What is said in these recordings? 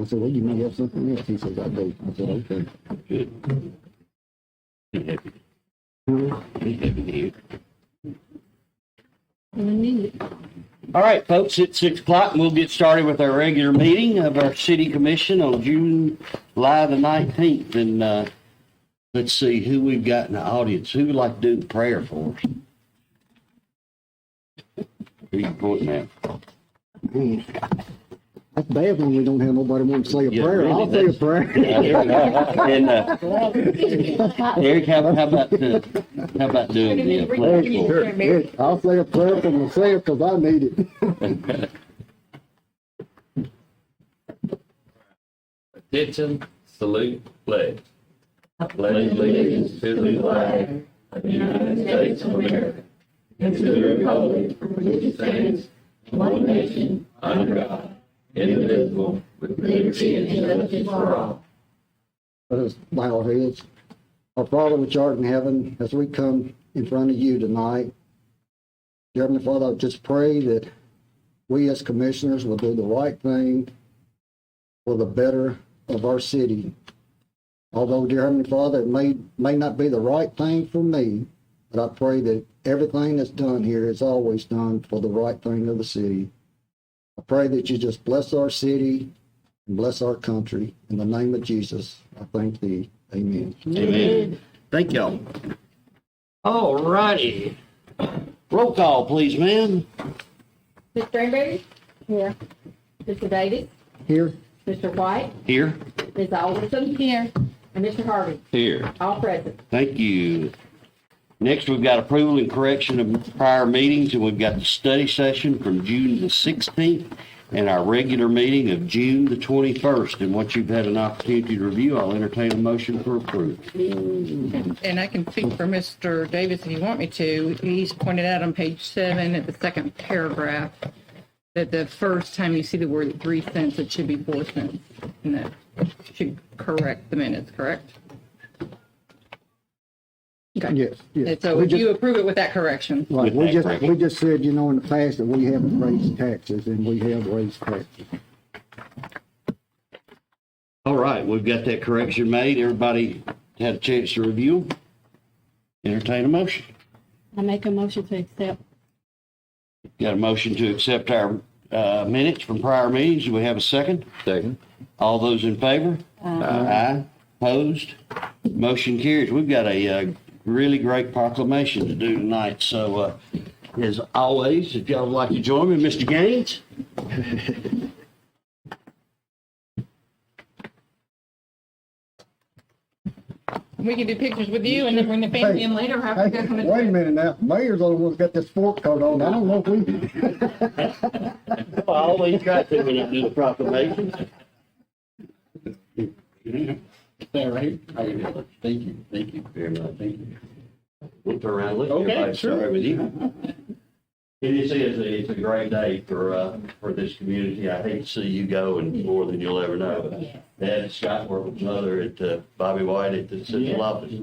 I said, well, you may have something else. He says, I do. I said, okay. Good. Be happy. Be happy to hear. All right, folks, it's 6 o'clock, and we'll get started with our regular meeting of our city commission on July the 19th. And let's see who we've got in the audience. Who would like to do the prayer for us? Who you pointing at? That's bad when we don't have nobody want to say a Yeah, prayer. really, I'll say a prayer. And Eric, how about doing the pledge for us? Sure. I'll say a prayer for myself because I need it. Attention, salute, pledge. Pledge allegiance to the flag of the United States of America and to the republic for which it stands, one nation, under God, indivisible, with liberty and justice for all. Let us bow our heads. Our Father which art in heaven, as we come in front of you tonight, dear Heavenly Father, I just pray that we as commissioners will do the right thing for the better of our city. Although, dear Heavenly Father, it may not be the right thing for me, but I pray that everything that's done here is always done for the right thing of the city. I pray that you just bless our city and bless our country. In the name of Jesus, I thank thee. Amen. Amen. Thank y'all. All righty. Roll call, please, ma'am. Ms. Granberry? Here. Mr. Davis? Here. Mr. White? Here. Ms. Alderson? Here. And Mr. Harvey? Here. All present. Thank you. Next, we've got approval and correction of prior meetings, and we've got the study session from June the 16th and our regular meeting of June the 21st. And once you've had an opportunity to review, I'll entertain a motion for approval. And I can speak for Mr. Davis if you want me to. He's pointed out on page 7 at the second paragraph that the first time you see the word 3 cents, it should be 4 cents. And that should correct the minutes, correct? Okay. Yes. Yes. And so We if just- you approve it with that correction. Right, With that we just said, in the past that we haven't raised taxes, and we have raised taxes. All right, we've got that correction made. Everybody had a chance to review them? Entertain a motion. I make a motion to accept. Got a motion to accept our minutes from prior meetings. Do we have a second? Second. All those in favor? Aye. Opposed? Motion carries. We've got a really great proclamation to do tonight. So, as always, if y'all would like to join me, Mr. Gaines. We can do pictures with you and then bring the family in later. Have to go come in. Wait a minute now, Mayor's the only one that's got this sport coat on. I don't know if we. I always try to when I do the proclamation. All right. Thank you. Thank you very much. Thank you. We'll turn around and look. Okay, Everybody sure. start with you. It is, it's a great day for this community. I hate to see you go and more than you'll ever know. Dad, Scott, worked with mother at Bobby White at the central office.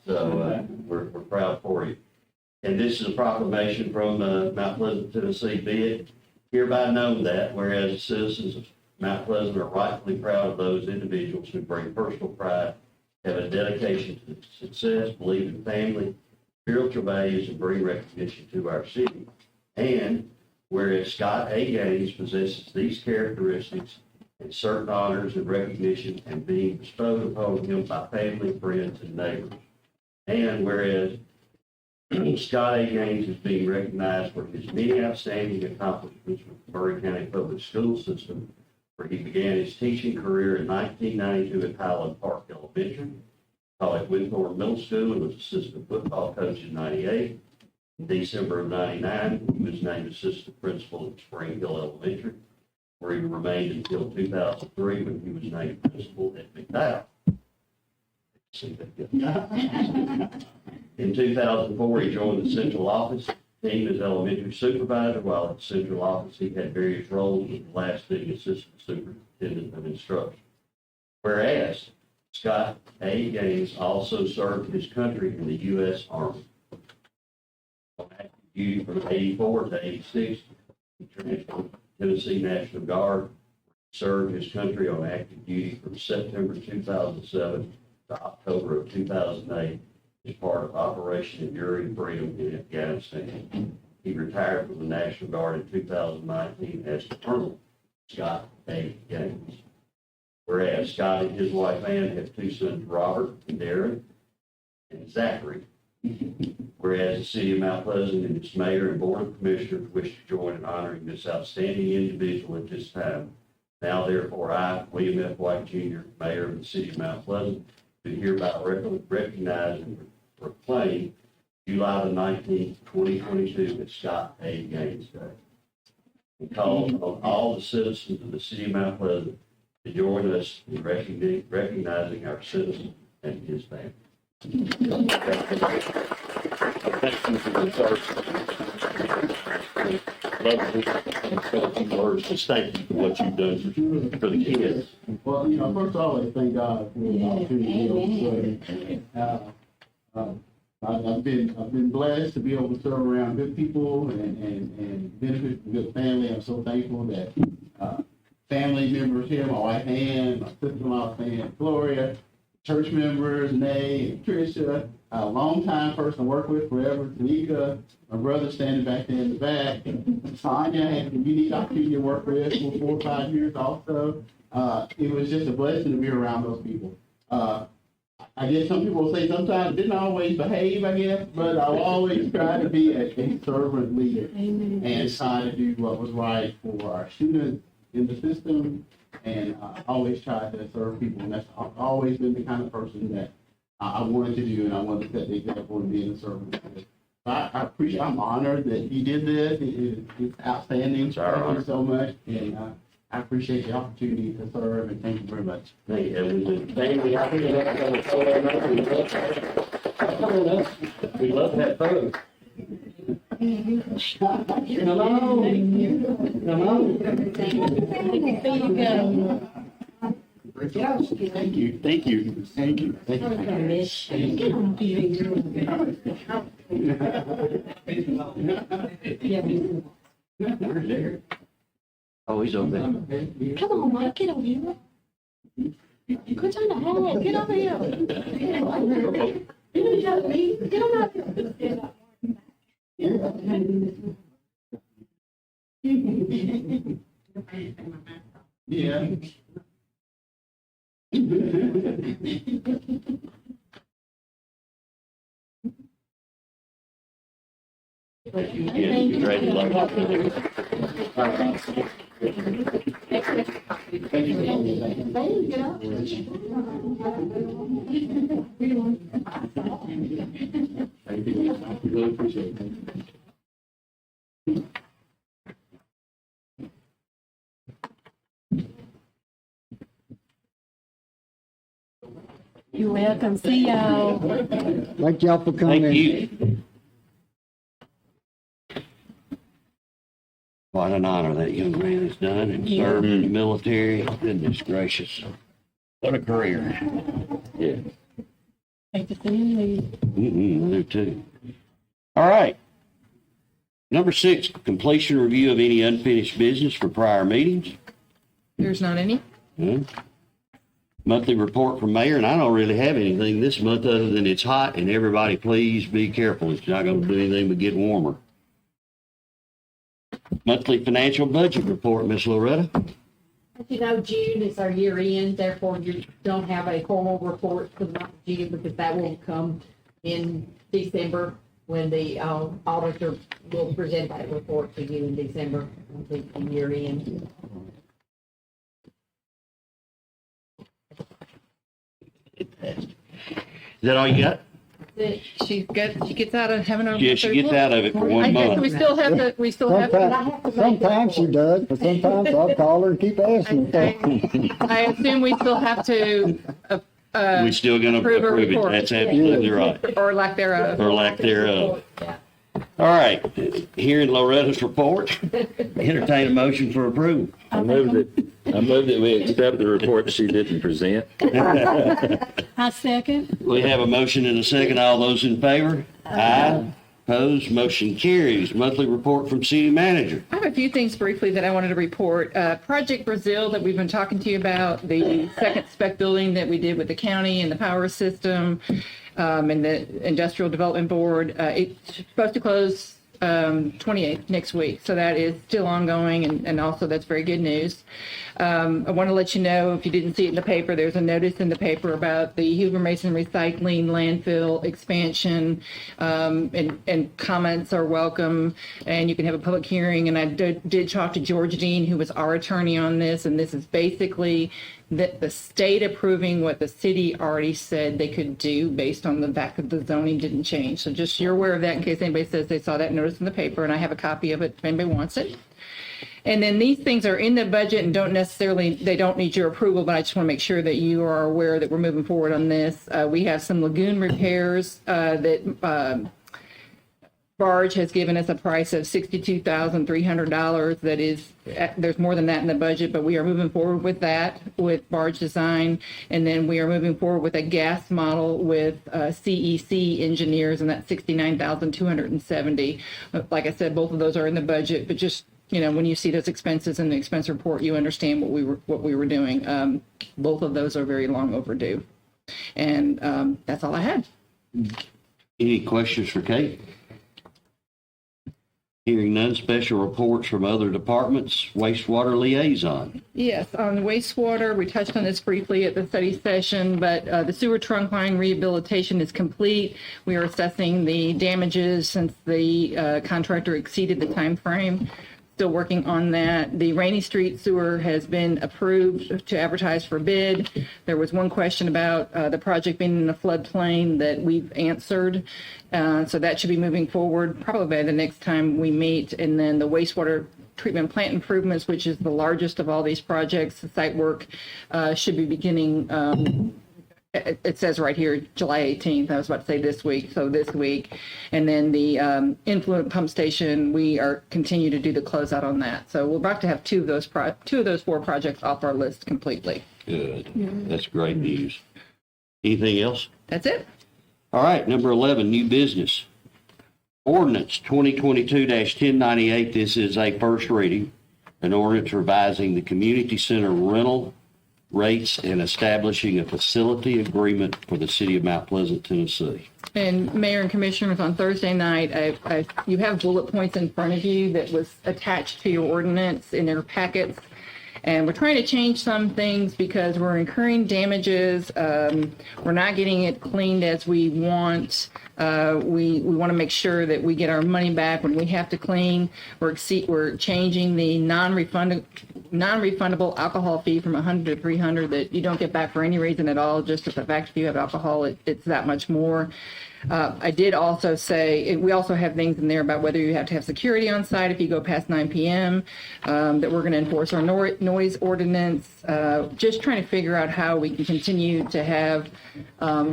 So, we're proud for you. And this is a proclamation from Mount Pleasant, Tennessee. Be it hereby known that whereas the citizens of Mount Pleasant are rightfully proud of those individuals who bring personal pride, have a dedication to success, believe in family, spiritual values, and bring recognition to our city. And whereas Scott A. Gaines possesses these characteristics and certain honors and recognition and being bestowed upon him by family, friends, and neighbors. And whereas Scott A. Gaines is being recognized for his many outstanding accomplishments with the Murray County Public School System, where he began his teaching career in 1992 at Highland Park Elementary, taught at Winthorne Middle School, and was assistant football coach in 98. In December of 99, he was named assistant principal at Spring Hill Elementary, where he remained until 2003 when he was named principal at McDowell. In 2004, he joined the central office team as elementary supervisor. While at the central office, he had various roles, with the last being assistant superintendent of instruction. Whereas Scott A. Gaines also served his country in the U.S. Army. On active duty from 84 to 86, he transferred to Tennessee National Guard, served his country on active duty from September 2007 to October of 2008 as part of Operation Enduring Freedom in Afghanistan. He retired from the National Guard in 2019 as Colonel Scott A. Gaines. Whereas Scott and his wife Ann have two sons, Robert and Darren, and Zachary. Whereas the city of Mount Pleasant and its mayor and board of commissioners wish to join in honoring this outstanding individual at this time. Now therefore, I, William F. White Jr., mayor of the city of Mount Pleasant, do hereby recognize and proclaim July the 19th, 2022 as Scott A. Gaines Day. And call on all the citizens of the city of Mount Pleasant to join us in recognizing our citizen and his family. Thank you for the service. Words, just thank you for what you've done for the kids. Well, first of all, I thank God for the opportunity to be able to serve. I've been blessed to be able to serve around good people and benefit from good family. I'm so thankful that family members here, my wife Ann, my sister-in-law Gloria, church members, Nay and Tricia, a longtime person I work with forever, Tanika, my brother standing back there in the back, Tanya, and you need opportunity to work with for 4 or 5 years also. It was just a blessing to be around those people. I guess some people will say sometimes didn't always behave, I guess, but I always try to be a servant leader and try to do what was right for our students in the system, and always try to serve people. And that's always been the kind of person that I wanted to do, and I wanted to set the example of being a servant. I appreciate, I'm honored that he did this. It's outstanding. Thank you so much, and I appreciate the opportunity to serve, and thank you very much. Thank you. And the family out here, we love that photo. Hello. Thank you. Thank you. Thank you. Thank you. Where's Derek? Oh, he's over there. Come on, Mike, get over here. Quit trying to hide. Get over here. You know you got me. Get on out here. Yeah. Thank you again. Congratulations. Thank you. Get up. Thank you. I really appreciate it. You're welcome. See y'all. Thank y'all for coming. Thank you. What an honor that young man has done and served in the military. Goodness gracious. What a career. Yeah. Hate to see you leave. I do too. All right. Number 6, completion review of any unfinished business for prior meetings. There's not any. Monthly report from mayor, and I don't really have anything this month other than it's hot, and everybody please be careful. It's not going to do anything but get warmer. Monthly financial budget report, Miss Loretta. As you know, June is our year end, therefore you don't have a formal report for the month of June because that will come in December when the auditor will present that report to you in December, the year end. Is that all you got? She gets out of having a. Yeah, she gets out of it for I 1 guess month. we still have to, Sometimes she does, but sometimes I'll call her and keep asking. I assume we still have to, We're still going to approve a approve it. report. That's absolutely right. or lack thereof. Or lack thereof. All right, hearing Loretta's report, entertain a motion for approval. I move that we accept the report that she didn't present. I second. We have a motion and a second. All those in favor? Aye. Opposed, motion carries. Monthly report from city manager. I have a few things briefly that I wanted to report. Project Brazil that we've been talking to you about, the second spec building that we did with the county and the power system, and the Industrial Development Board. It's supposed to close 28th next week. So that is still ongoing, and also that's very good news. I want to let you know, if you didn't see it in the paper, there's a notice in the paper about the Huber Mason Recycling Landfill expansion, and comments are welcome, and you can have a public hearing. And I did talk to George Dean, who was our attorney on this, and this is basically the state approving what the city already said they could do based on the fact that the zoning didn't change. So just you're aware of that in case anybody says they saw that notice in the paper, and I have a copy of it if anybody wants it. And then these things are in the budget and they don't need your approval, but I just want to make sure that you are aware that we're moving forward on this. We have some lagoon repairs that Barge has given us a price of $62,300. That is, there's more than that in the budget, but we are moving forward with that with Barge Design. And then we are moving forward with a gas model with CEC engineers, and that's $69,270. Like I said, both of those are in the budget, but just, when you see those expenses in the expense report, you understand what we were doing. Both of those are very long overdue. And that's all I had. Any questions for Kate? Hearing none, special reports from other departments, wastewater liaison. Yes, on the wastewater, we touched on this briefly at the study session, but the sewer trunk line rehabilitation is complete. We are assessing the damages since the contractor exceeded the time frame. Still working on that. The Rainy Street sewer has been approved to advertise for bid. There was one question about the project being in a floodplain that we've answered. So that should be moving forward probably by the next time we meet. And then the wastewater treatment plant improvements, which is the largest of all these projects, the site work should be beginning. It says right here, July 18th. I was about to say this week, so this week. And then the influent pump station, we are continue to do the closeout on that. So we're about to have two of those 4 projects off our list completely. Good. That's great news. Anything else? That's it. All right, number 11, new business. Ordinance 2022-1098. This is a first reading. An ordinance revising the community center rental rates and establishing a facility agreement for the city of Mount Pleasant, Tennessee. And Mayor and Commissioners, on Thursday night, you have bullet points in front of you that was attached to your ordinance in their packets. And we're trying to change some things because we're incurring damages. We're not getting it cleaned as we want. We want to make sure that we get our money back when we have to clean. We're changing the non-refundable alcohol fee from $100 to $300 that you don't get back for any reason at all. Just the fact if you have alcohol, it's that much more. I did also say, we also have things in there about whether you have to have security on site if you go past 9 p.m., that we're going to enforce our noise ordinance, just trying to figure out how we can continue to have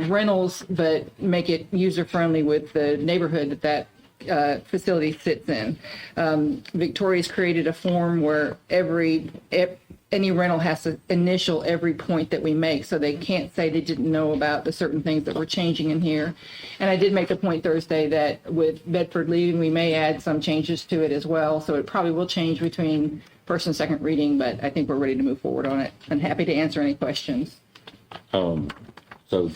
rentals, but make it user-friendly with the neighborhood that facility sits in. Victoria's created a form where any rental has to initial every point that we make, so they can't say they didn't know about the certain things that we're changing in here. And I did make the point Thursday that with Bedford leaving, we may add some changes to it as well, so it probably will change between first and second reading, but I think we're ready to move forward on it. I'm happy to answer any questions. So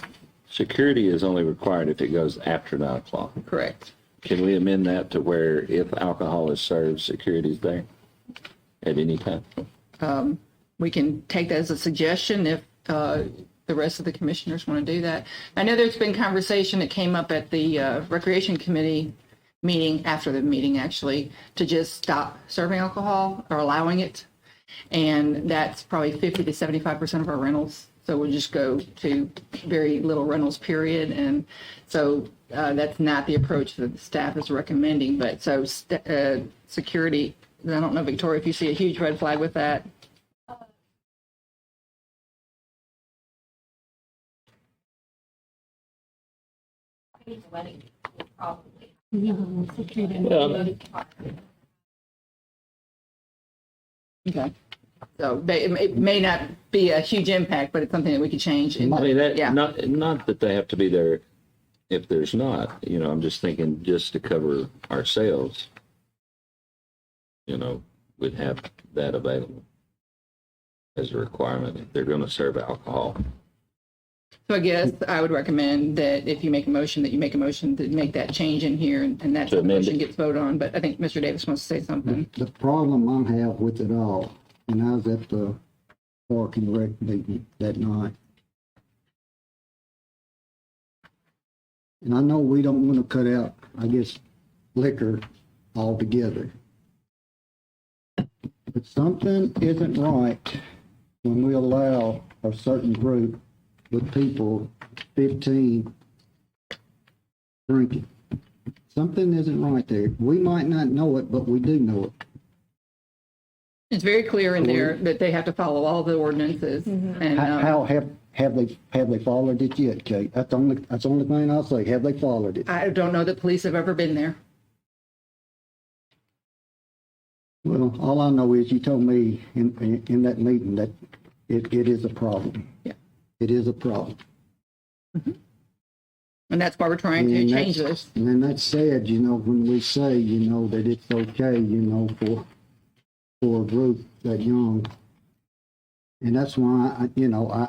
security is only required if it goes after 9 o'clock. Correct. Can we amend that to where if alcohol is served, security's there at any time? We can take that as a suggestion if the rest of the commissioners want to do that. I know there's been conversation that came up at the Recreation Committee meeting, after the meeting actually, to just stop serving alcohol or allowing it. And that's probably 50 to 75% of our rentals. So we'll just go to very little rentals, period. And so that's not the approach that the staff is recommending. But so security, I don't know, Victoria, if you see a huge red flag with that. Okay. So it may not be a huge impact, but it's something that we could change. I mean, Yeah. not that they have to be there if there's not, I'm just thinking just to cover ourselves, we'd have that available as a requirement if they're going to serve alcohol. So I guess I would recommend that if you make a motion, that you make a motion to make that change in here, and that To amend motion it. gets voted on. But I think Mr. Davis wants to say something. The problem I have with it all, and I was at the Park and Rec meeting that night. And I know we don't want to cut out, I guess, liquor altogether. But something isn't right when we allow a certain group with people, 15, drinking. Something isn't right there. We might not know it, but we do know it. It's very clear in there that they have to follow all the ordinances. And How have they followed it yet, Kate? That's the only thing I'll say. Have they followed it? I don't know that police have ever been there. Well, all I know is you told me in that meeting that it is a problem. Yeah. It is a problem. And that's why we're trying to And change that's- this. And then that's sad, when we say, that it's okay, for a group that young. And that's why,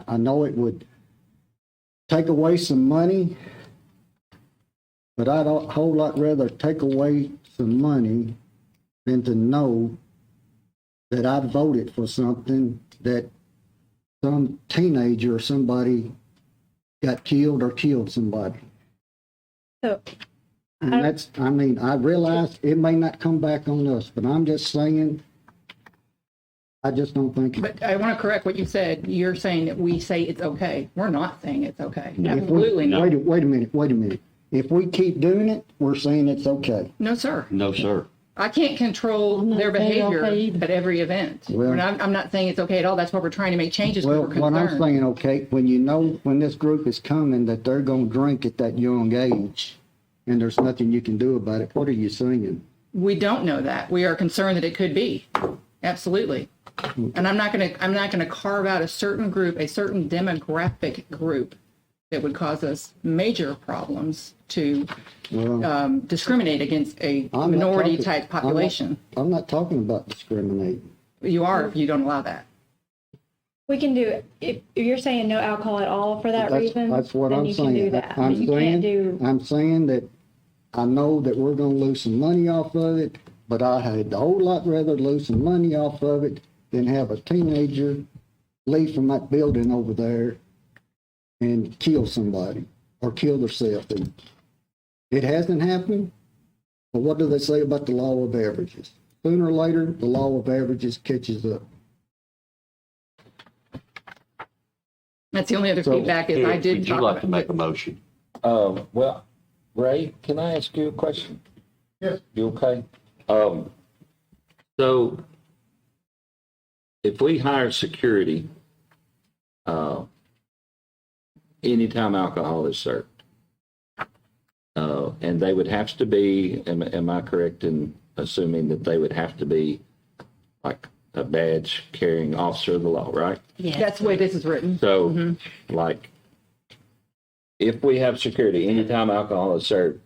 I know it would take away some money, but I'd a whole lot rather take away some money than to know that I voted for something that some teenager or somebody got killed or killed somebody. So, And I realize it may not come back on us, but I'm just saying, I just don't think. But I want to correct what you said. You're saying that we say it's okay. We're not saying it's okay. If we- Absolutely not. Wait a minute. If we keep doing it, we're saying it's okay. No, sir. No, sir. I can't control I'm not their saying behavior okay either. at every event. Well- I'm not saying it's okay at all. That's why we're trying to make changes. Well, Because we're what I'm concerned. saying, okay, when this group is coming, that they're gonna drink at that young age, and there's nothing you can do about it, what are you saying? We don't know that. We are concerned that it could be. Absolutely. And I'm not gonna carve out a certain group, a certain demographic group that would cause us major problems to Well, discriminate against a I'm not minority talking- type population. I'm not talking about discriminating. You are if you don't allow that. We can do, if you're saying no alcohol at all for that reason, That's what then I'm you can do saying. that. But you can't do, I'm saying that I know that we're gonna lose some money off of it, but I had a whole lot rather lose some money off of it than have a teenager leave from that building over there and kill somebody or kill themselves. It hasn't happened, but what do they say about the law of averages? Sooner or later, the law of averages catches up. That's the only other So, feedback is I did Would you talk like to about. make a motion? Well, Ray, can I ask you a question? Yes. You okay? So if we hire security, anytime alcohol is served, and they would have to be, am I correct in assuming that they would have to be like a badge carrying officer of the law, right? That's the way this is written. So, like, if we have security, anytime alcohol is served,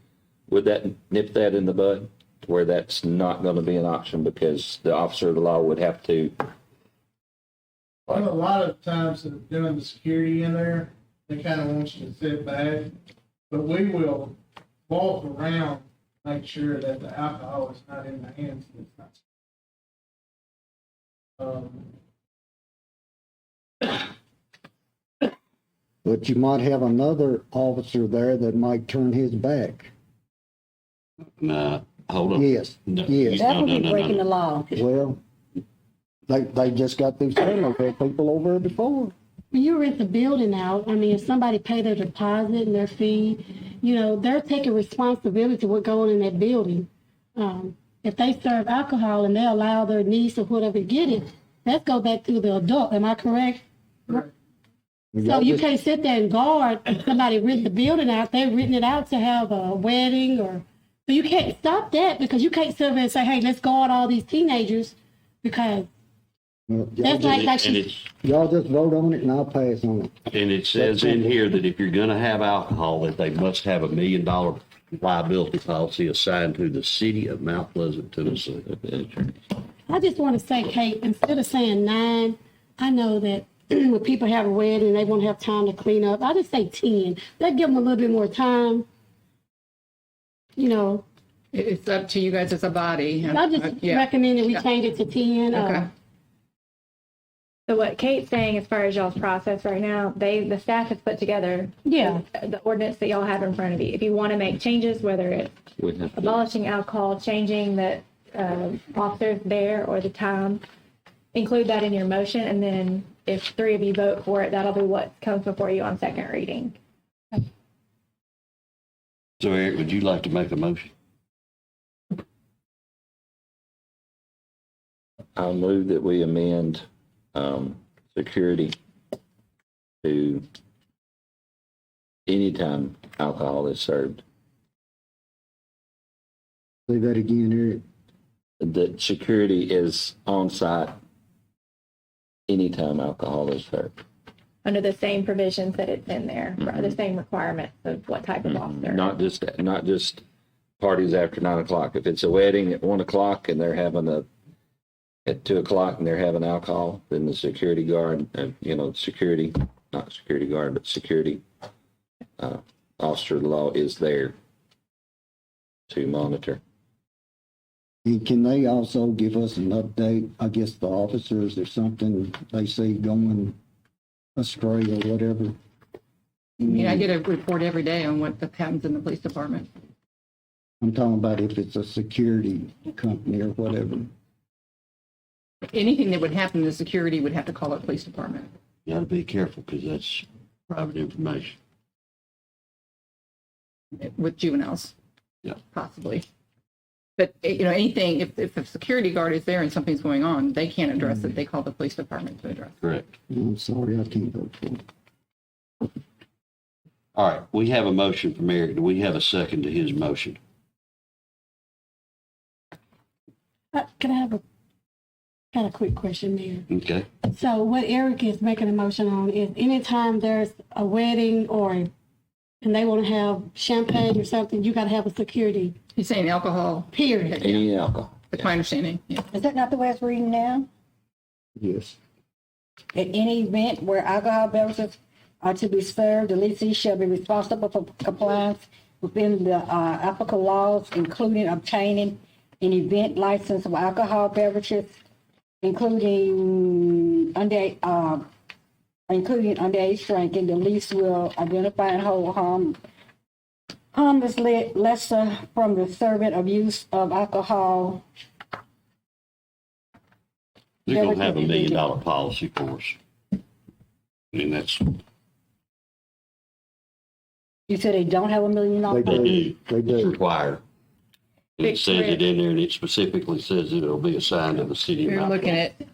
would that nip that in the bud? Where that's not going to be an option because the officer of the law would have to. Well, a lot of times doing the security in there, they kind of want you to sit back, but we will walk around, make sure that the alcohol is not in the hands. And it's not. But you might have another officer there that might turn his back. Nah, hold on. Yes, No, yes. that no, would no, be no, breaking no. the law. Well, they just got through saying they've had people over there before. When you rent the building out, I mean, if somebody pay their deposit and their fee, they're taking responsibility for what going in that building. If they serve alcohol and they allow their niece or whatever to get it, that go back to the adult. Am I correct? So you can't sit there and guard if somebody rent the building out. They're renting it out to have a wedding so you can't stop that because you can't sit there and say, hey, let's guard all these teenagers because Well, That's like And she, it's, y'all just vote on it and I'll pass on it. and it says in here that if you're gonna have alcohol, that they must have $1 million liability policy assigned to the city of Mount Pleasant, Tennessee. I just want to say, Kate, instead of saying 9, I know that when people have a wedding, they won't have time to clean up. I just say 10. That give them a little bit more time. You know, It's up to you guys as a body. I just Yeah. recommend that we Yeah. change it to 10. Okay. So what Kate's saying, as far as y'all's process right now, the staff has put together Yeah. the ordinance that y'all have in front of you. If you want to make changes, whether it's We have to- abolishing alcohol, changing the officers there or the time, include that in your motion, and then if 3 of you vote for it, that'll be what comes before you on second reading. So Eric, would you like to make a motion? I'll move that we amend security to anytime alcohol is served. Say that again, Eric. That security is on site anytime alcohol is served. Under the same provisions that it's in there, the same requirements of what type of officer. Not just parties after 9 o'clock. If it's a wedding at 1 o'clock and they're having at 2 o'clock and they're having alcohol, then the security guard, not security guard, but security officer of the law is there to monitor. And can they also give us an update, I guess the officers, if something they see going astray or whatever? I mean, I get a report every day on what happens in the police department. I'm talking about if it's a security company or whatever. Anything that would happen to security would have to call the police department. You gotta be careful, because that's private information. With juveniles. Yeah. Possibly. But, anything, if the security guard is there and something's going on, they can't address it. They call the police department to address it. Correct. I'm sorry, I can't vote for it. All right, we have a motion from Eric. Do we have a second to his motion? Can I have a quick question, Mayor? Okay. So what Eric is making a motion on is anytime there's a wedding and they want to have champagne or something, you got to have a security, He's saying alcohol, period. Any alcohol. that's my understanding, yeah. Is that not the way it's reading now? Yes. At any event where alcohol beverages are to be served, the lessee shall be responsible for compliance within the applicable laws, including obtaining an event license of alcohol beverages, including underage drinking. The lease will identify and hold harmless lesser from the serving of use of alcohol. They're gonna have $1 million policy for us. And that's, You said they don't have $1 million? They they do. They It's do. required. It says it in there, and it specifically says it'll be assigned to the city of We're Mount looking Pleasant. at,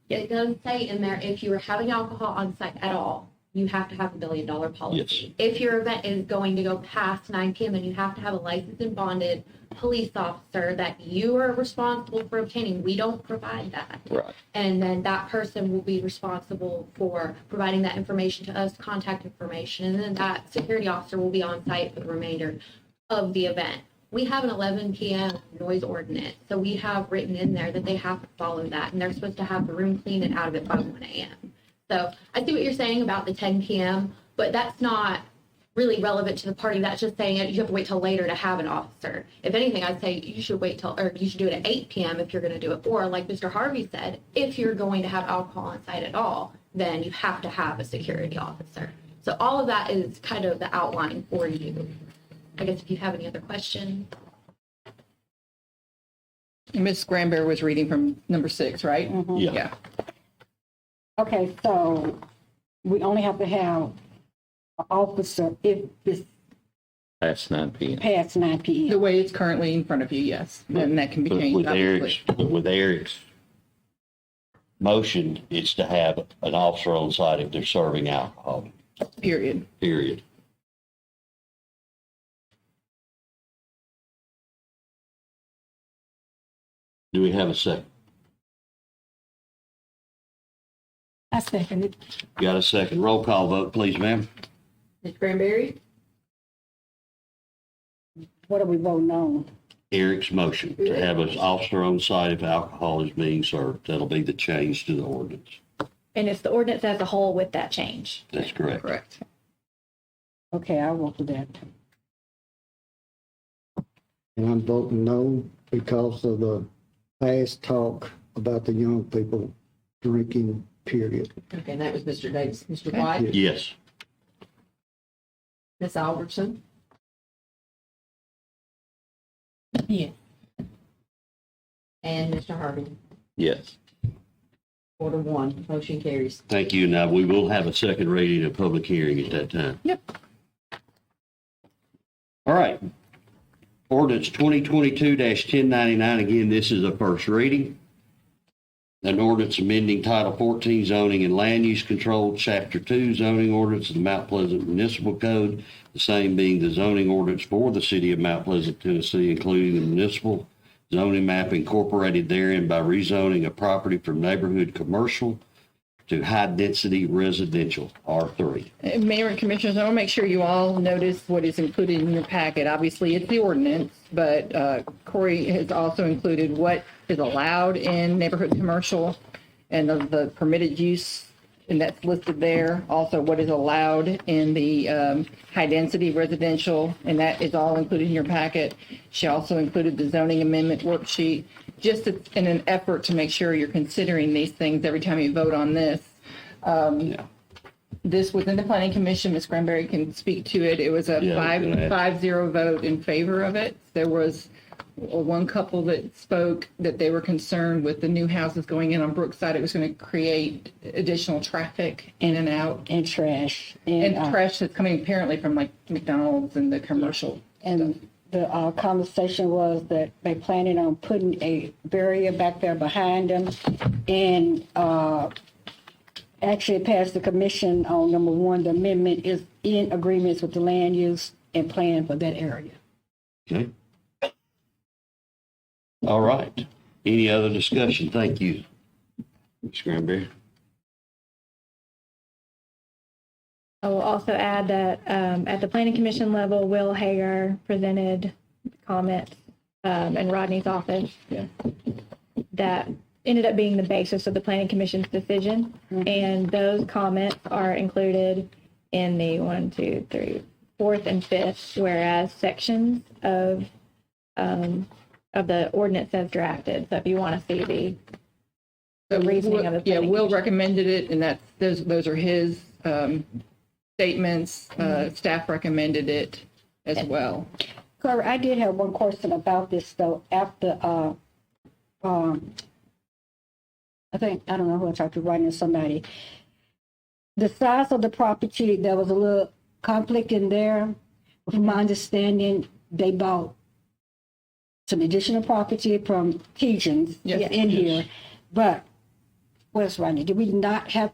It does say in there, if you are having alcohol on site at all, you have to have $1 million policy. If your event is going to go past 9 p.m., then you have to have a licensed and bonded police officer that you are responsible for obtaining. We don't provide that. Right. And then that person will be responsible for providing that information to us, contact information, and then that security officer will be on site for the remainder of the event. We have an 11 p.m. noise ordinance, so we have written in there that they have to follow that, and they're supposed to have the room clean and out of it by 1 a.m. So I see what you're saying about the 10 p.m., but that's not really relevant to the party. That's just saying you have to wait till later to have an officer. If anything, I'd say you should you should do it at 8 p.m. if you're going to do it. Or like Mr. Harvey said, if you're going to have alcohol on site at all, then you have to have a security officer. So all of that is kind of the outline for you. I guess if you have any other questions. Ms. Granberry was reading from number 6, right? Yeah. Yeah. Okay, so we only have to have an officer if it's Past 9 p.m. past 9 The p.m. way it's currently in front of you, yes. And that can be But changed, obviously. with Eric's motion, it's to have an officer on site if they're serving alcohol, Period. period. Do we have a second? I second it. Got a second. Roll call vote, please, ma'am. Ms. Cranberry, What are we voting on? Eric's motion to have an officer on site if alcohol is being served. That'll be the change to the ordinance. And it's the ordinance as a whole with that change. That's correct. Correct. Okay, I'll vote for that. And I'm voting no because of the past talk about the young people drinking, period. okay, and that was Mr. Davis. Mr. White, Yes. Ms. Albertson, Yes. and Mr. Harvey. Yes. 4-1, motion carries. Thank you. Now, we will have a second reading of public hearing at that time. Yep. All right. Ordinance 2022-1099, again, this is a first reading. An ordinance amending Title 14 zoning and land use control, Chapter 2 zoning ordinance of the Mount Pleasant Municipal Code, the same being the zoning ordinance for the city of Mount Pleasant, Tennessee, including the municipal zoning map incorporated therein by rezoning a property from neighborhood commercial to high-density residential, R3. Mayor and Commissioners, I want to make sure you all notice what is included in your packet. Obviously, it's the ordinance, but Corey has also included what is allowed in neighborhood commercial and the permitted use, and that's listed there. Also, what is allowed in the high-density residential, and that is all included in your packet. She also included the zoning amendment worksheet, just in an effort to make sure you're considering these things every time you vote on this. This was in the planning commission. Ms. Granberry can speak to it. It was a Yeah, I was gonna ask. 5-0 vote in favor of it. There was one couple that spoke that they were concerned with the new houses going in on Brookside. It was going to create additional traffic in and out. And trash. And trash that's coming apparently from like McDonald's and the commercial. And the conversation was that they planning on putting a barrier back there behind them. And actually passed the commission on number one, the amendment is in agreements with the land use and plan for that area. Okay. All right. Any other discussion? Thank you, Ms. Granberry. I will also add that at the planning commission level, Will Hager presented comments in Rodney's office that ended up being the basis of the planning commission's decision. And those comments are included in the 1, 2, 3, 4th and 5th whereas sections of the ordinance as drafted. So if you want to see the reasoning of the planning Will commission. recommended it, and those are his statements. Staff recommended it as well. Corey, I did have one question about this though. After, I don't know who I talked to, Rodney or somebody. The size of the property, there was a little conflict in there. From my understanding, they bought some additional property from Keegan's Yes. in here. But, where's Rodney? Did we not have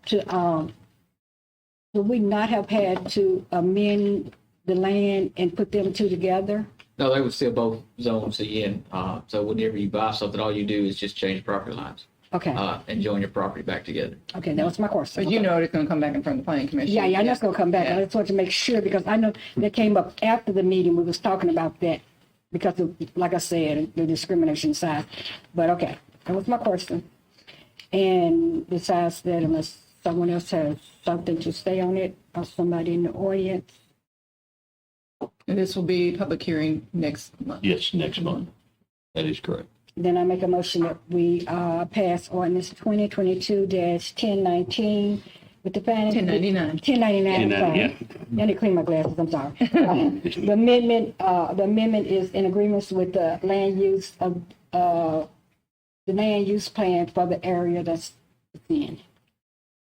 had to amend the land and put them two together? No, they would still both zone C in. So whenever you buy something, all you do is just change property lines Okay, and join your property back together. okay, that was my question. But you know it's going to come back in front of the planning commission. Yeah, I know it's gonna come back. I just wanted to make sure because I know that came up after the meeting. We was talking about that because of, like I said, the discrimination side. But okay, that was my question. And besides that, unless someone else has something to say on it or somebody in the audience, And this will be public hearing next month. Yes, next month. That is correct. then I make a motion that we pass ordinance 2022-1019 with the finance. 1099. 1099, I'm sorry. I need to clean my glasses, I'm sorry. The amendment is in agreement with the land use of, the land use plan for the area that's in.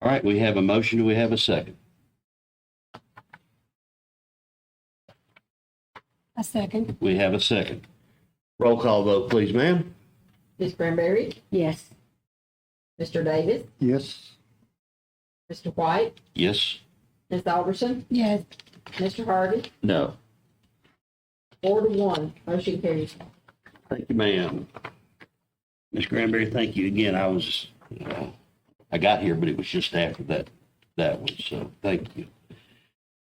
All right, we have a motion. Do we have a second? A second. We have a second. Roll call vote, please, ma'am. Ms. Cranberry, Yes. Mr. Davis, Yes, Mr. White, Yes? Ms. Albertson, Yes. Mr. Harvey. No. 4-1, motion carries. Thank you, ma'am. Ms. Granberry, thank you again. I was I got here, but it was just after that one, so thank you.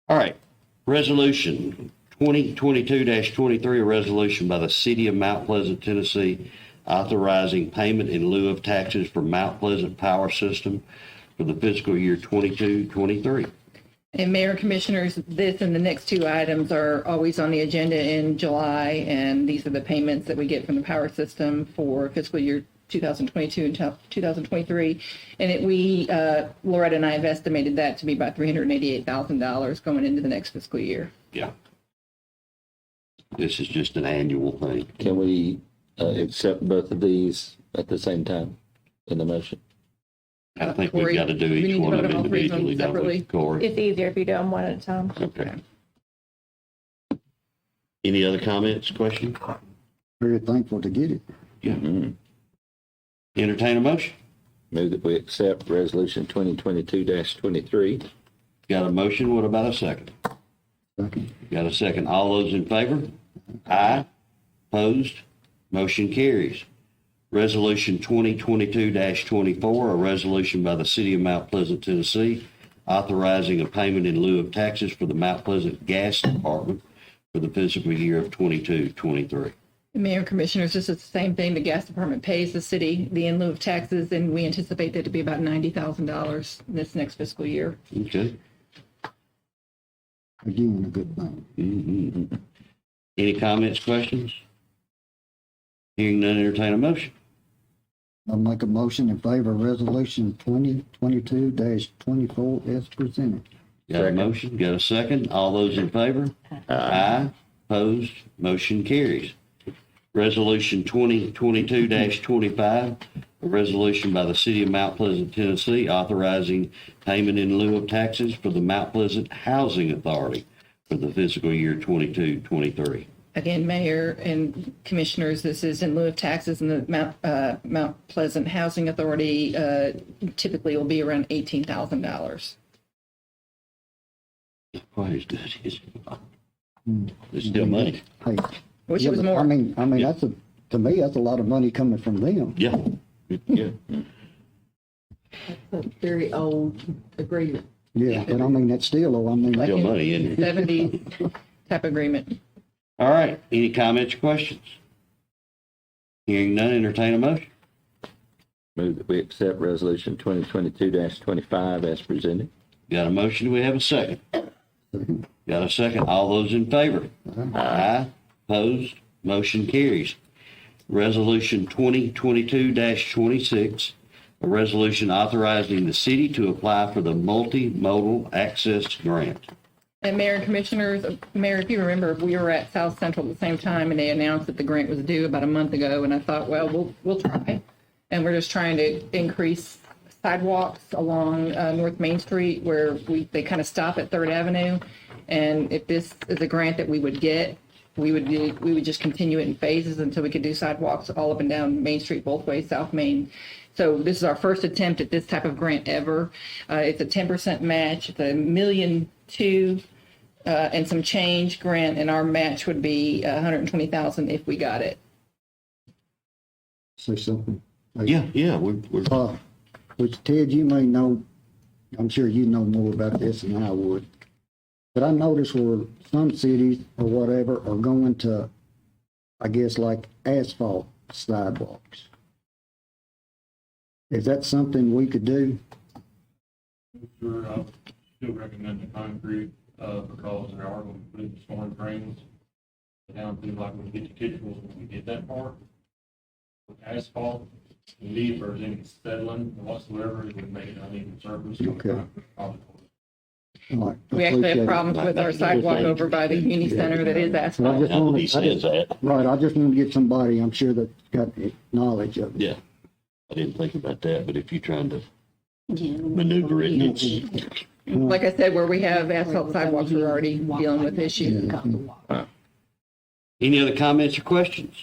All right, resolution 2022-23, a resolution by the city of Mount Pleasant, Tennessee, authorizing payment in lieu of taxes for Mount Pleasant Power System for the fiscal year 22-23. And Mayor and Commissioners, this and the next two items are always on the agenda in July, and these are the payments that we get from the power system for fiscal year 2022 and 2023. And Loretta and I have estimated that to be about $388,000 going into the next fiscal year. Yeah. This is just an annual thing. Can we accept both of these at the same time in the motion? I think we've got to do We need each to one of vote them on all three of them individually, don't we, separately. Corey? It's easier if you do them one at a time. Okay. Any other comments, questions? Very thankful to get it. Mhm. Entertain a motion. Move that we accept resolution 2022-23. Got a motion, what about a second? Second. Got a second. All those in favor? Aye. Opposed? Motion carries. Resolution 2022-24, a resolution by the city of Mount Pleasant, Tennessee, authorizing a payment in lieu of taxes for the Mount Pleasant Gas Department for the fiscal year of 22-23. Mayor and Commissioners, this is the same thing the gas department pays the city, the in lieu of taxes, and we anticipate that to be about $90,000 this next fiscal year. Okay. Again, a good thing. Mhm. Any comments, questions? Hearing none, entertain a motion. I'll make a motion in favor of resolution 2022-24 as presented. Got a motion, got a second. All those in favor? Aye. Opposed? Motion carries. Resolution 2022-25, a resolution by the city of Mount Pleasant, Tennessee, authorizing payment in lieu of taxes for the Mount Pleasant Housing Authority for the fiscal year 22-23. Again, Mayor and Commissioners, this is in lieu of taxes, and the Mount Pleasant Housing Authority typically will be around $18,000. Quite as good as it's still money. Hey, Wish yeah, it was but more. I mean, to me, that's a lot of money coming from them. Yeah. Yeah. That's a very old agreement. Yeah, but I mean, that's still, Like Still in money, isn't it? 70s type agreement. All right. Any comments or questions? Hearing none, entertain a motion. Move that we accept resolution 2022-25 as presented. Got a motion? Do we have a second? Got a second. All those in favor? Aye. Opposed? Motion carries. Resolution 2022-26, a resolution authorizing the city to apply for the multimodal access grant. And Mayor and Commissioners, Mayor, if you remember, we were at South Central at the same time, and they announced that the grant was due about a month ago, and I thought, well, we'll try. And we're just trying to increase sidewalks along North Main Street where they kind of stop at Third Avenue. And if this is a grant that we would get, we would just continue it in phases until we could do sidewalks all up and down Main Street, both ways, South Main. So this is our first attempt at this type of grant ever. It's a 10% match. It's $1.2 million and some change grant, and our match would be $120,000 if we got it. Say something. Like, Yeah, we're which Ted, you may know, I'm sure you know more about this than I would. But I noticed where some cities or whatever are going to, I guess, like asphalt sidewalks. Is that something we could do? Sure, I would still recommend the concrete, because there are going to be storm drains down through, like when we get to Kitchell's, when we get that part. With asphalt, indeed, if there's any settling whatsoever, it would make it uneven surface. Okay. All right, We actually appreciate have it. problems with our sidewalk over by the Uni Center that is Well, I asphalt. just I know wanted- he says that. Right, I just want to get somebody, I'm sure that's got knowledge of it. Yeah. I didn't think about that, but if you're trying to maneuver it, it's, Like I said, where we have asphalt sidewalks, we're already dealing with issues. any other comments or questions?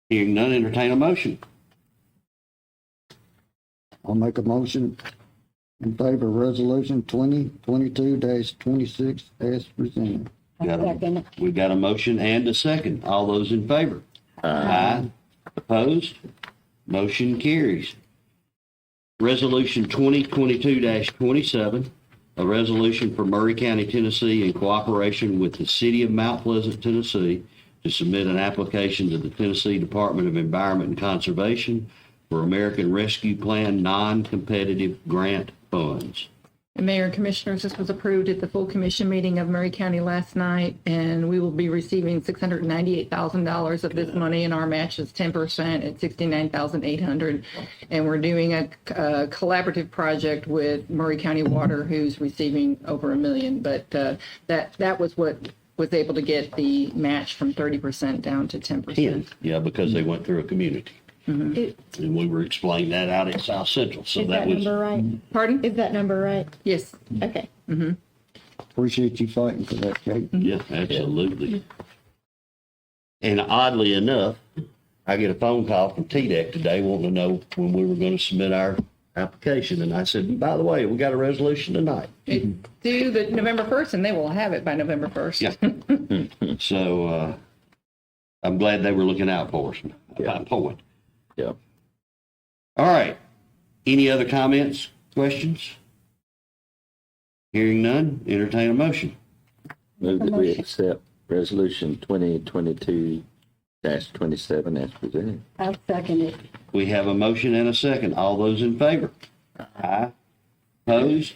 Hearing none, entertain a motion. I'll make a motion in favor of resolution 2022-26 as presented. We got a motion and a second. All those in favor? Aye. Opposed? Motion carries. Resolution 2022-27, a resolution for Murray County, Tennessee, in cooperation with the City of Mount Pleasant, Tennessee, to submit an application to the Tennessee Department of Environment and Conservation for American Rescue Plan non-competitive grant funds. And Mayor and Commissioners, this was approved at the full commission meeting of Murray County last night, and we will be receiving $698,000 of this money, and our match is 10% at $69,800. And we're doing a collaborative project with Murray County Water, who's receiving over $1 million. But that was what was able to get the match from 30% down to 10%. Yeah, because they went through a community. And we were explaining that out at South Central. So Is that that was, number right? Pardon? Is that number right? Yes. Okay. Appreciate you fighting for that, Kate. yeah, absolutely. And oddly enough, I get a phone call from TDEC today wanting to know when we were going to submit our application. And I said, by the way, we got a resolution tonight. It's due the November 1st, and they will have it by November 1st. Yeah. So I'm glad they were looking out for us at that point. Yeah. All right. Any other comments, questions? Hearing none, entertain a motion. Move that we accept resolution 2022-27 as presented. I'll second it. We have a motion and a second. All those in favor? Aye. Opposed?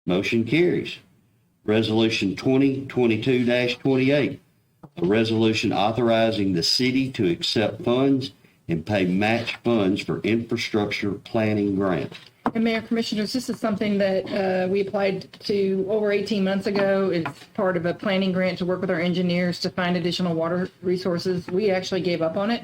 Motion carries. Resolution 2022-28, a resolution authorizing the city to accept funds and pay match funds for infrastructure planning grant. And Mayor Commissioners, this is something that we applied to over 18 months ago. It's part of a planning grant to work with our engineers to find additional water resources. We actually gave up on it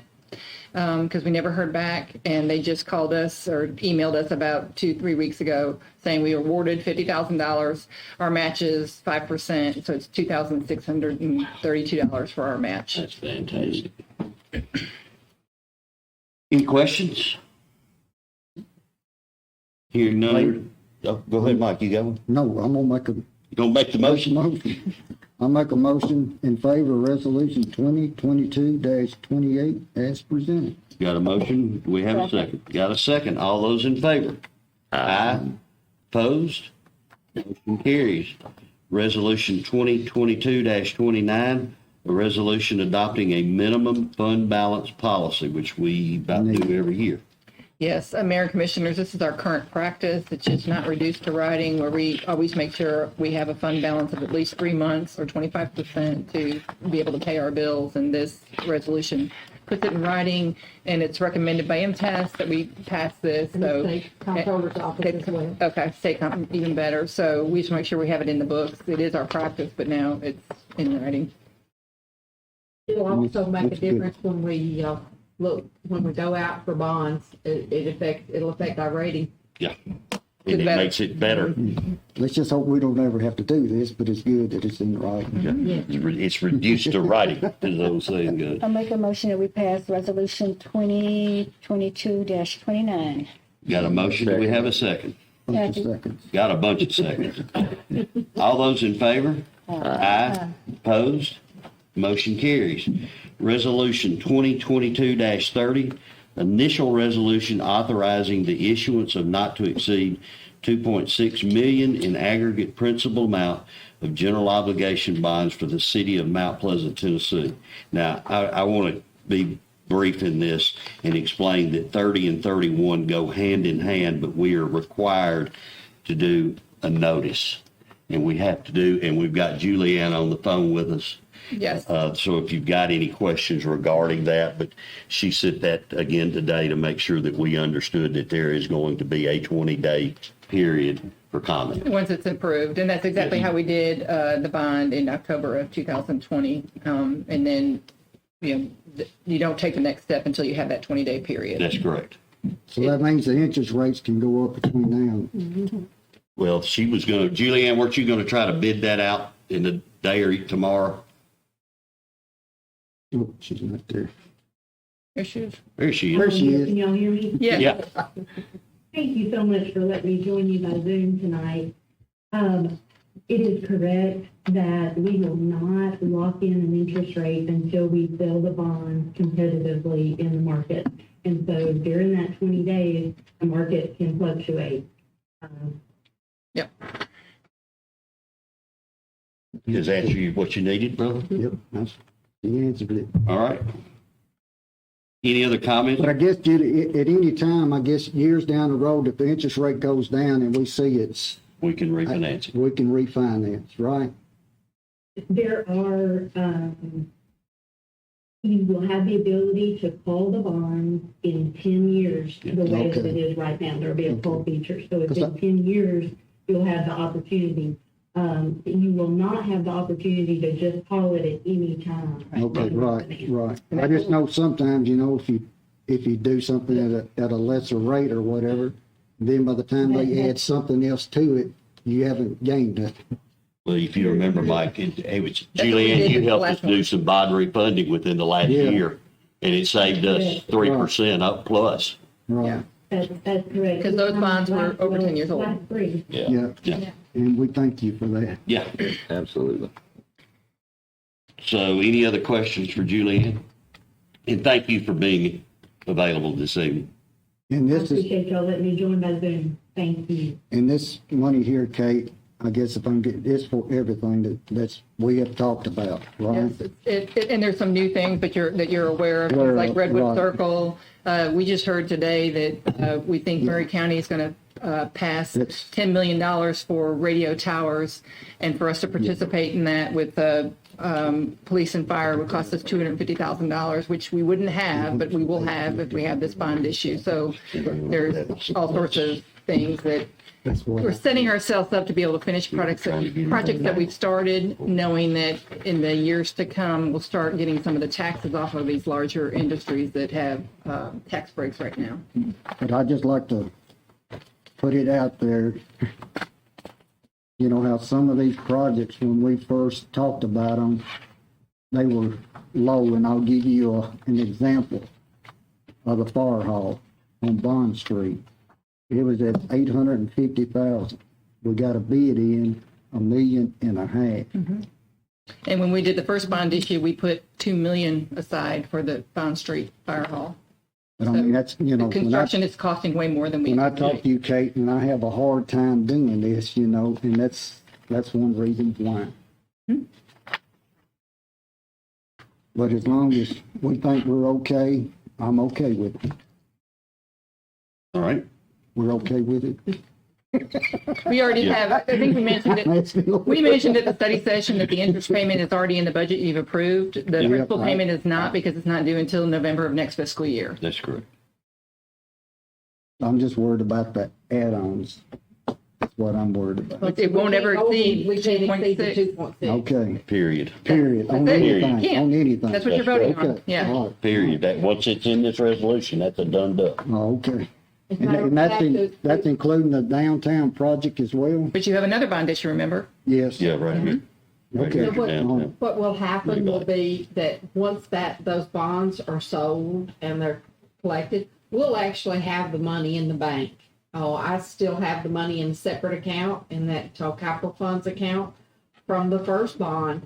because we never heard back, and they just called us or emailed us about 2-3 weeks ago saying we were awarded $50,000. Our match is 5%, so it's $2,632 for our match. That's fantastic. Any questions? Hearing none. Oh, go ahead, Mike. You got one? No, I'm gonna make a You gonna make the motion? motion. I make a motion in favor of resolution 2022-28 as presented. Got a motion? Do we have a second? Got a second. All those in favor? Aye. Opposed? Motion carries. Resolution 2022-29, a resolution adopting a minimum fund balance policy, which we about do every year. Yes, Mayor and Commissioners, this is our current practice. It's just not reduced to writing, where we always make sure we have a fund balance of at least 3 months or 25% to be able to pay our bills. And this resolution puts it in writing, and it's recommended by MTS that we pass this. And the So, state comptroller's office as well. okay, state even better. So we just make sure we have it in the books. It is our practice, but now it's in writing. It'll also make a That's good. difference when we, when we go out for bonds, it'll affect our rating. Yeah. And it better. makes it better. Let's just hope we don't ever have to do this, but it's good that it's in writing. Yeah. It's reduced to writing, as those saying go. I'll make a motion that we pass resolution 2022-29. Got a motion? Do we have a second? Bunch of seconds. Got a bunch of seconds. All those in favor? Aye. Opposed? Motion carries. Resolution 2022-30, initial resolution authorizing the issuance of not to exceed $2.6 million in aggregate principal amount of general obligation bonds for the city of Mount Pleasant, Tennessee. Now, I want to be brief in this and explain that 30 and 31 go hand in hand, but we are required to do a notice. And we have to do, and we've got Julianne on the phone with us. Yes. So if you've got any questions regarding that, but she said that again today to make sure that we understood that there is going to be a 20-day period for comment. Once it's approved, and that's exactly how we did the bond in October of 2020. And then, you don't take the next step until you have that 20-day period. That's correct. So that means the interest rates can go up between now. Well, she was going to, Julianne, weren't you going to try to bid that out in the day or tomorrow? Oh, she's not there. There she is. There she There is. she is. Can y'all hear me? Yeah. Yeah. Thank you so much for letting me join you by Zoom tonight. It is correct that we will not lock in an interest rate until we sell the bond competitively in the market. And so during that 20 days, the market can fluctuate. Does that answer you what you needed, brother? Yep, that's, he answered it. All right. Any other comments? But I guess, Judy, at any time, I guess years down the road, if the interest rate goes down and we see it's, We can refinance it. we can refinance, right? There are, you will have the ability to call the bond in 10 years, the way that it is right now. There'll be a call feature. So if in 10 years, you'll have the opportunity. You will not have the opportunity to just call it at any time. Okay, right. I just know sometimes, you know, if you do something at a lesser rate or whatever, then by the time they add something else to it, you haven't gained it. Well, if you remember, Mike, it was, That's what we Julianne, did you with the helped us last do one. some bond refunding within the last Yeah. year, and it saved us 3% up plus. Right, That's correct. Because those bonds were over 10 years old. Last three. yeah. Yeah. And we thank you for that. Yeah. Absolutely. So any other questions for Julianne? And thank you for being available this evening. And I this is, appreciate y'all letting me join by Zoom. Thank you. and this money here, Kate, I guess if I'm getting this for everything that's, we have talked about, right? Yes, and there's some new things that you're aware of, Aware like of, Redwood right. Circle. We just heard today that we think Murray County is going to pass That's- $10 million for radio towers, and for us to participate in that with police and fire would cost us $250,000, which we wouldn't have, but we will have if we have this bond issue. So there's all sorts of things that That's what. we're setting ourselves up to be able to finish projects that we've started, knowing that in the years to come, we'll start getting some of the taxes off of these larger industries that have tax breaks right now. But I'd just like to put it out there, you know, how some of these projects, when we first talked about them, they were low, and I'll give you an example of the fire hall on Bond Street. It was at 850,000. We got a bid in $1.5 million. And when we did the first bond issue, we put $2 million aside for the Bond Street Fire Hall. But I mean, that's, you know, The construction is costing way more than we. when I talk to you, Kate, and I have a hard time doing this, you know, and that's one reason why. But as long as we think we're okay, I'm okay with it. All right. We're okay with it. We already have, I think we mentioned it. That's the- We mentioned at the study session that the interest payment is already in the budget you've approved. The Yeah, principal right. payment is not, because it's not due until November of next fiscal year. That's correct. I'm just worried about the add-ons. That's what I'm worried about. It won't ever exceed We can't exceed the 2.6. 2.6. Okay, Period. period, on That's it. anything, You can't. on anything. That's what you're voting on, Okay, yeah. all right. Period. That, once it's in this resolution, that's a done deal. Oh, okay. As a And matter of and that's fact, that's including the downtown project as well? But you have another bond issue, remember? Yes. Yeah, right here. Right Okay. here, So what- downtown. What will happen will be that once those bonds are sold and they're collected, we'll actually have the money in the bank. Oh, I still have the money in a separate account, in that Toll Capital Funds account from the first bond,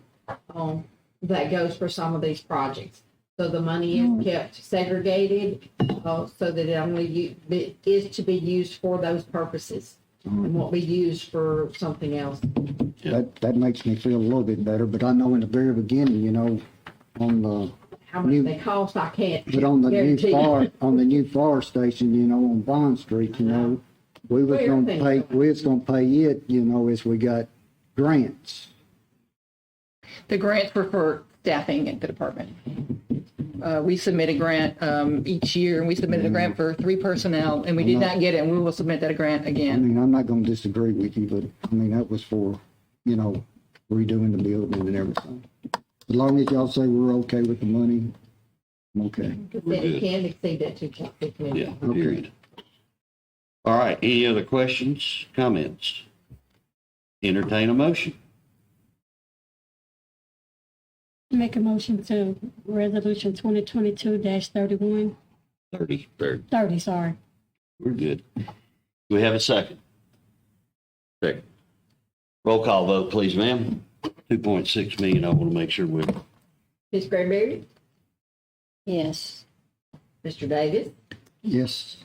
that goes for some of these projects. So the money is kept segregated, so that it only is to be used for those purposes and won't be used for something else. That makes me feel a little bit better, but I know in the very beginning, you know, on the, How much they cost, I can't but on the guarantee. new fire station, you know, on Bond Street, you know, we was Well, gonna everything's pay, we was gonna pay it, you know, as we got grants. The grants were for staffing at the department. We submit a grant each year, and we submitted a grant for 3 personnel, and we did not get it, and we will submit that grant I again. mean, I'm not gonna disagree with you, but I mean, that was for, you know, redoing the building and everything. As long as y'all say we're okay with the money, I'm okay. It can exceed that 2.6 million. Yeah, period. All right. Any other questions, comments? Entertain a motion. Make a motion to resolution 2022-31, 30, sorry. We're good. Do we have a second? Second. Roll call vote, please, ma'am. 2.6 million. I want to make sure we're Ms. Granberry, Yes. Mr. Davis, Yes.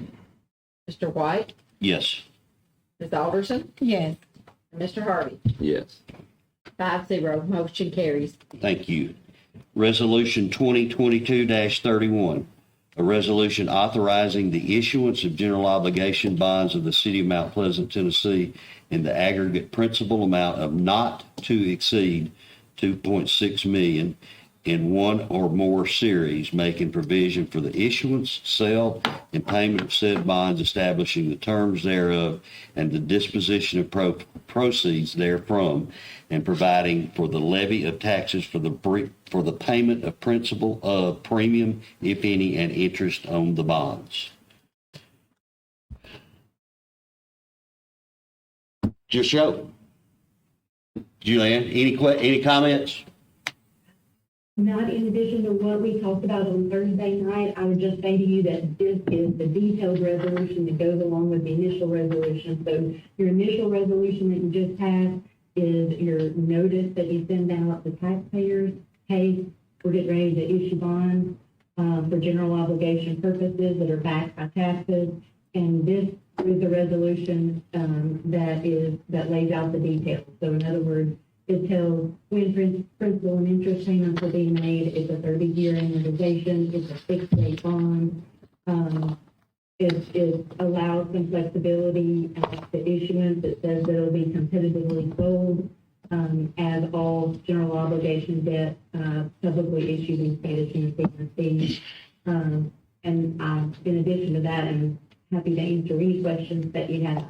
Mr. White, Yes. Ms. Alderson, Yes. and Mr. Harvey. Yes. 5-0, motion carries. Thank you. Resolution 2022-31, a resolution authorizing the issuance of general obligation bonds of the city of Mount Pleasant, Tennessee in the aggregate principal amount of not to exceed $2.6 million in one or more series, making provision for the issuance, sale, and payment of said bonds, establishing the terms thereof and the disposition of proceeds therefrom, and providing for the levy of taxes for the payment of principal of premium, if any, and interest on the bonds. Just show. Julianne, any comments? Not in addition to what we talked about on Thursday night, I would just say to you that this is the detailed resolution that goes along with the initial resolution. So your initial resolution that you just passed is your notice that you send out to taxpayers. Hey, we're getting ready to issue bonds for general obligation purposes that are backed by taxes. And this is the resolution that lays out the details. So in other words, it tells when principal and interest payments are being made. It's a 30-year amortization. It's a fixed-rate bond. It allows some flexibility at the issuance. It says that it'll be competitively sold as all general obligation debt publicly issued in the state of Tennessee. And in addition to that, I'm happy to answer any questions that you have.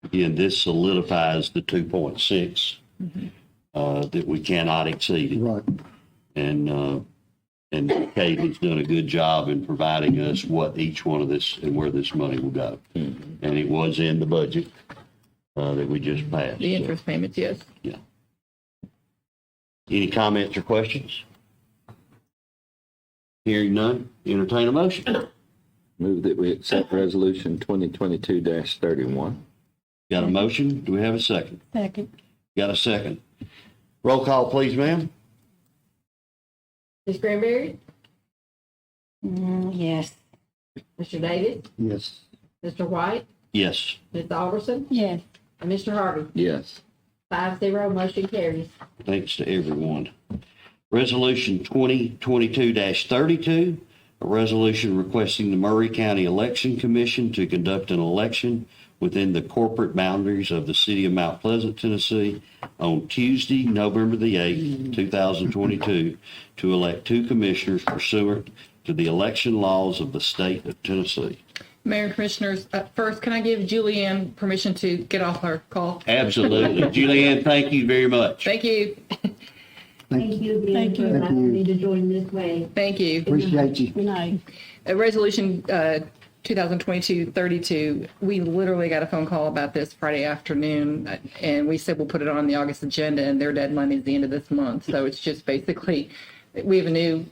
Again, this solidifies the 2.6 that we cannot exceed. Right. And Caitlin's done a good job in providing us what each one of this and where this money will go. And it was in the budget that we just passed. The interest payments, yes. Yeah. Any comments or questions? Hearing none, entertain a motion. Move that we accept resolution 2022-31. Got a motion? Do we have a second? Second. Got a second. Roll call, please, ma'am. Ms. Granberry, Yes. Mr. Davis, Yes. Mr. White, Yes. Ms. Alderson, Yes. and Mr. Harvey. Yes. 5-0, motion carries. Thanks to everyone. Resolution 2022-32, a resolution requesting the Murray County Election Commission to conduct an election within the corporate boundaries of the city of Mount Pleasant, Tennessee on Tuesday, November the 8th, 2022, to elect 2 commissioners pursuant to the election laws of the state of Tennessee. Mayor and Commissioners, first, can I give Julianne permission to get off her call? Absolutely. Julianne, thank you very much. Thank you. Thank you again Thank for you. allowing me to join this way. Thank you. Appreciate you. Good night. Resolution 2022-32, we literally got a phone call about this Friday afternoon, and we said we'll put it on the August agenda, and their deadline is the end of this month. So it's just basically, we have a new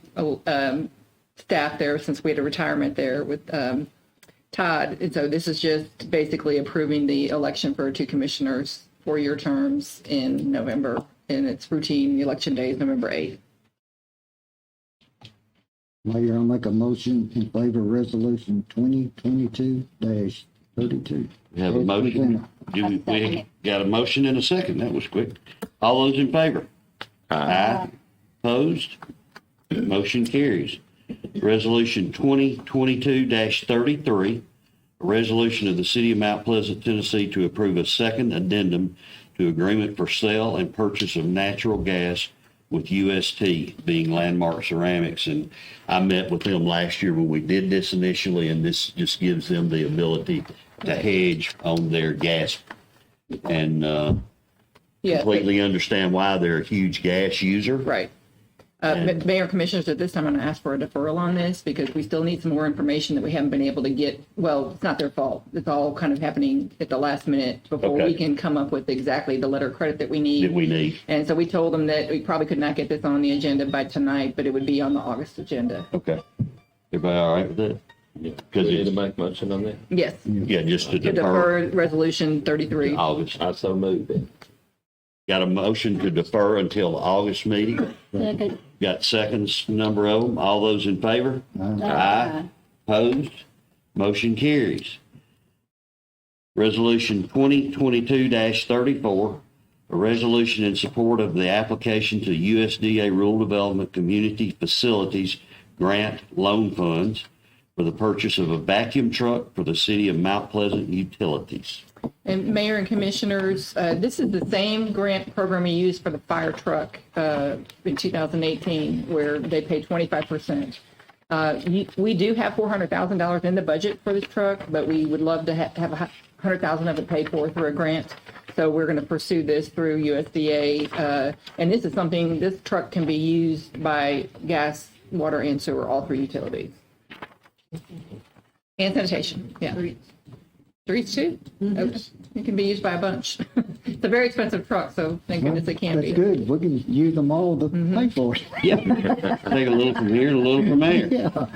staff there since we had a retirement there with Todd. And so this is just basically approving the election for 2 commissioners, 4-year terms in November, and it's routine. The election day is November 8th. Mayor, I'll make a motion in favor of resolution 2022-32. We have a motion. We got a motion and a second. That was quick. All those in favor? Aye. Opposed? Motion carries. Resolution 2022-33, a resolution of the city of Mount Pleasant, Tennessee to approve a second addendum to agreement for sale and purchase of natural gas with UST, being Landmark Ceramics. And I met with them last year when we did this initially, and this just gives them the ability to hedge on their gas. And completely understand why they're a huge gas user. Right. Mayor and Commissioners, at this time, I'm going to ask for a deferral on this because we still need some more information that we haven't been able to get. Well, it's not their fault. It's all kind of happening at the last minute before we can come up with exactly the letter of credit that we need. And so we told them that we probably could not get this on the agenda by tonight, but it would be on the August agenda. Okay. Everybody all right with that? Yeah. Do we need to make motion on that? Yes. Yeah, just to To defer defer resolution 33. August. I so move it. Got a motion to defer until the August meeting. Second. Got seconds, number of them. All those in favor? Aye. Opposed? Motion carries. Resolution 2022-34, a resolution in support of the application to USDA Rural Development Community Facilities Grant Loan Funds for the purchase of a vacuum truck for the city of Mount Pleasant Utilities. And Mayor and Commissioners, this is the same grant program we used for the fire truck in 2018, where they pay 25%. We do have $400,000 in the budget for this truck, but we would love to have $100,000 of it paid for through a grant. So we're going to pursue this through USDA. And this is something, this truck can be used by gas, water, and sewer, all three utilities. And sanitation, yeah. Streets too? Okay. It can be used by a bunch. It's a very expensive truck, so thank goodness it can be. That's good. We can use them all to pay for it. Yep. Take a little from here and a little from there. Yeah.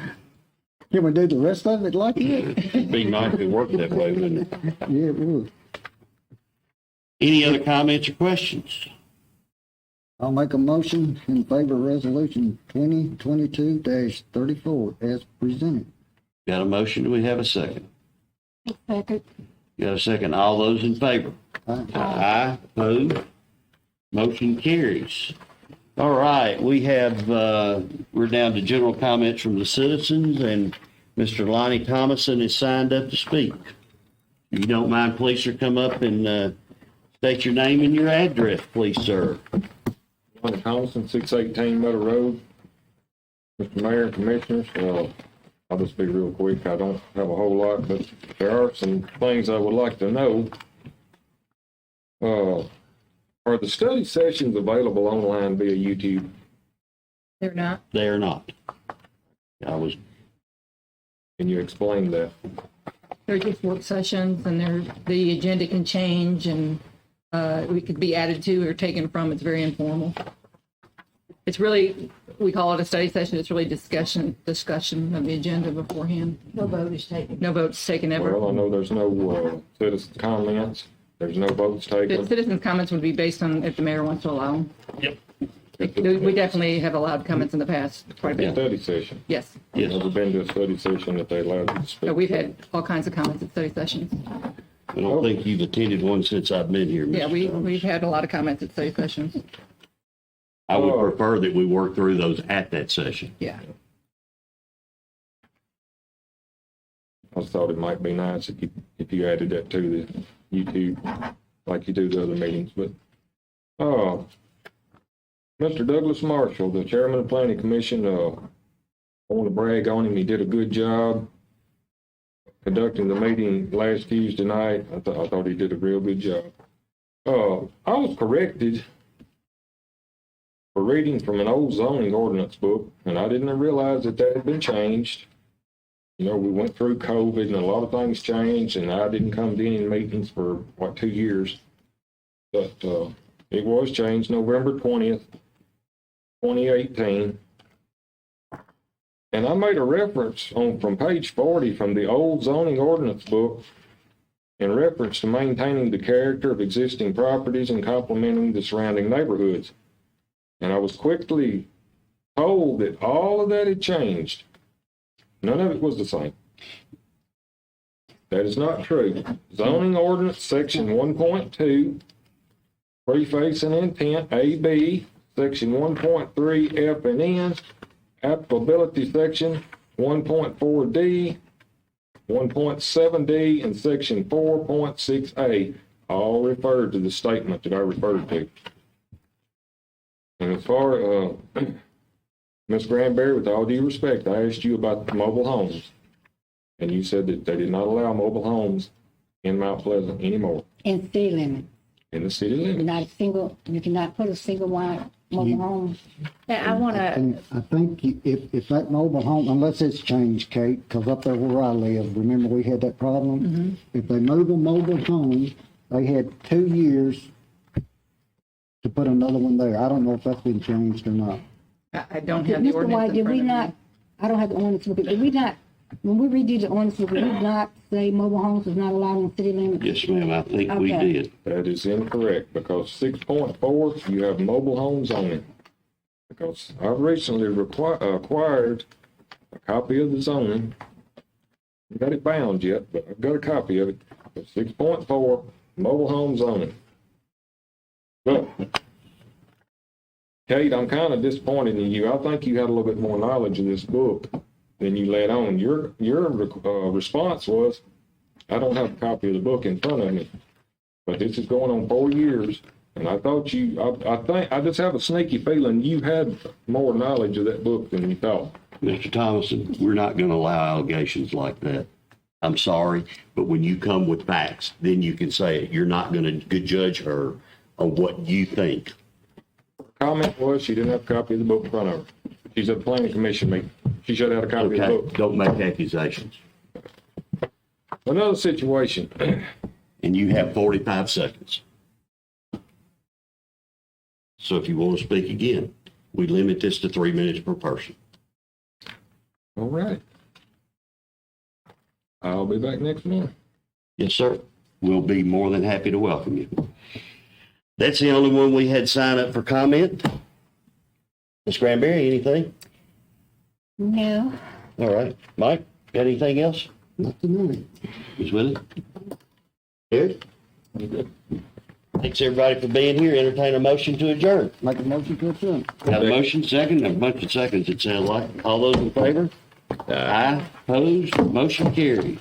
Can we do the rest of it like that? It'd be nice if it worked that way, wouldn't it? Yeah, it would. Any other comments or questions? I'll make a motion in favor of resolution 2022-34 as presented. Got a motion? Do we have a second? Second. Got a second? All those in favor? Aye. Opposed? Motion carries. All right, we have, we're down to general comments from the citizens, and Mr. Lonnie Thomason is signed up to speak. If you don't mind, please, sir, come up and state your name and your address, please, sir. Lonnie Thomason, 618 Meadow Road. Mr. Mayor and Commissioners, I'll just be real quick. I don't have a whole lot, but there are some things I would like to know. Are the study sessions available online via YouTube? They're not. They are not. Can you explain that? They're just work sessions, and the agenda can change, and we could be added to or taken from. It's very informal. It's really, we call it a study session. It's really discussion of the agenda beforehand. No vote is taken. No votes taken ever. Well, I know there's no citizen comments. There's no votes The taken. citizens' comments would be based on if the mayor wants to allow them. Yep. We definitely have allowed comments in the past, quite a bit. Study session. Yes. Yes. Never been to a study session that they allowed you to speak. So we've had all kinds of comments at study sessions. I don't think you've attended one since I've been here, Mr. Yeah, Thomas. we've had a lot of comments at study sessions. I would prefer that we work through those at that session. Yeah. I thought it might be nice if you added that to the YouTube like you do the other meetings, but, Mr. Douglas Marshall, the chairman of the planning commission, I want to brag on him. He did a good job conducting the meeting last Tuesday night. I thought he did a real good job. I was corrected for reading from an old zoning ordinance book, and I didn't realize that had been changed. You know, we went through COVID and a lot of things changed, and I didn't come to any meetings for, 2 years. But it was changed November 20th, 2018. And I made a reference from page 40 from the old zoning ordinance book in reference to maintaining the character of existing properties and complementing the surrounding neighborhoods. And I was quickly told that all of that had changed. None of it was the same. That is not true. Zoning ordinance section 1.2, preface and intent, AB, section 1.3, F and N, applicability section 1.4D, 1.7D, and section 4.6A, all referred to the statement that I referred to. And as far as, Ms. Granberry, with all due respect, I asked you about the mobile homes. And you said that they did not allow mobile homes in Mount Pleasant anymore, In city limit. in the city limits. You cannot put a single wide mobile home. Yeah, I want to, And I think if that mobile home, unless it's changed, Kate, because up there where I live, remember we had that problem? If they move a mobile home, they had 2 years to put another one there. I don't know if that's been changed or not. I don't have the Mr. ordinance White, in did front we of me. not, I don't have the ordinance, but did we not when we redid the ordinance, did we not say mobile homes is not allowed in city limits? Yes, ma'am, I think we Okay. did. That is incorrect, because 6.4, you have mobile homes on it. Because I recently acquired a copy of the zoning. Haven't got it bound yet, but I've got a copy of it. 6.4, mobile homes on it. But, Kate, I'm kind of disappointed in you. I think you had a little bit more knowledge of this book than you let on. Your response was, I don't have a copy of the book in front of me, but this is going on 4 years, and I thought I just have a sneaky feeling you had more knowledge of that book than you thought. Mr. Thomason, we're not going to allow allegations like that. I'm sorry, but when you come with facts, then you can say it. You're not going to judge her on what you think. Comment was she didn't have a copy of the book in front of her. She's at the planning commission meeting. She should have had a copy of the Okay, book. don't make accusations. Another situation. And you have 45 seconds. So if you want to speak again, we limit this to 3 minutes per person. All right. I'll be back next month. Yes, sir. We'll be more than happy to welcome you. That's the only one we had sign up for comment. Ms. Granberry, anything? No. All right. Mike, got anything else? Not tonight. Ms. Willie? Eric? Thanks, everybody, for being here. Entertain a motion to adjourn. Make a motion to adjourn. Got a motion, second, a bunch of seconds, it sounds like. All those in favor? Aye. Opposed? Motion carries.